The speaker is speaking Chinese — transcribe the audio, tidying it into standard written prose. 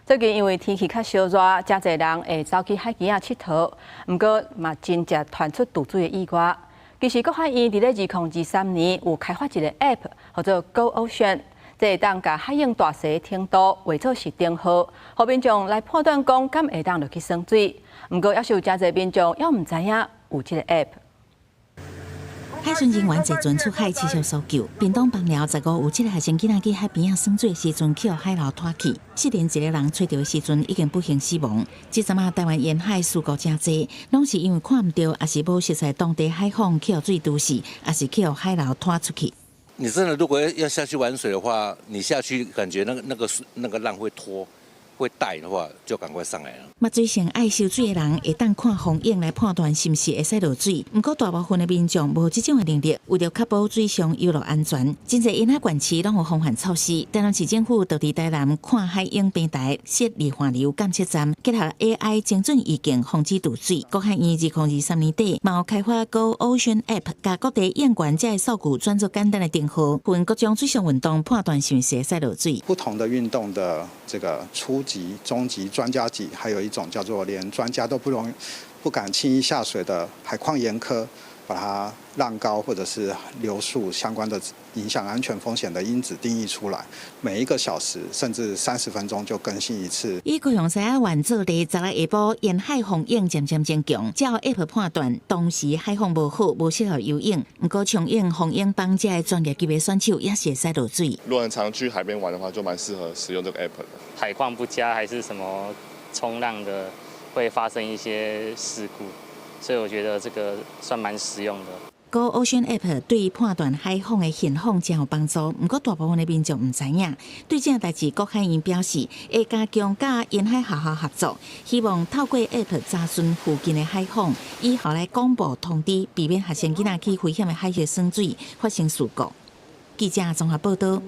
最近因为天气较烧热，真侪人会走去海边啊佚佗，毋过嘛真正传出毒水的意外。其实国海院伫咧2023年有开发一个 App， 叫做 Go Ocean， 这会当甲海洋大细程度画作是灯号，互民众来判断讲敢会当落去耍水。毋过，也是有真侪民众也毋知影有这个 App。 海巡人员坐船出海持续搜救，屏东邦寮15有7个学生囡仔去海边啊耍水的时阵，去互海流拖去。失联一个人找到的时阵已经不幸死亡。这阵啊，台湾沿海事故真多，拢是因为看唔到，也是无熟悉当地海况，去互水都市，也是去互海流拖出去。你真的如果要下去玩水的话，你下去感觉那个浪会拖。 会带的话，就赶快上来了。捌水性爱游水的人会当看风影来判断是毋是会使落水。不过大部分的民众无这种的能力，为了确保水上游乐安全，真侪沿海县市拢有防范措施。台南市政府就伫台南看海影平台设离岸流监测站，结合 AI 精准预警，防止毒水。国海院2023年底嘛有开发 Go Ocean App， 甲各地演员这数据转做简单的灯号，分各种水上运动判断是毋是会使落水。不同的运动的这个初级、中级、专家级，还有一种叫做连专家都不敢轻易下水的海况严苛，把它浪高或者是流速相关的影响安全风险的因子定义出来，每1个小时甚至30分钟就更新一次。以高雄西海湾做地，10日下晡沿海风影渐渐增强，才有 App 判断当时海风无好，无适合游泳。不过冲泳、风影帮这专业级别选手也是会使落水。如果很常去海边玩的话，就蛮适合使用这个 App 的。海况不佳还是什么冲浪的，会发生一些事故，所以我觉得这个算蛮实用的。Go Ocean App 对判断海风的现况真有帮助，不过大部分的民众唔知影。对这件代志，国海院表示会加强甲沿海学校合作，希望透过 App 查询附近的海况，以后来公布通知，避免学生囡仔去危险的海域耍水发生事故。记者综合报道。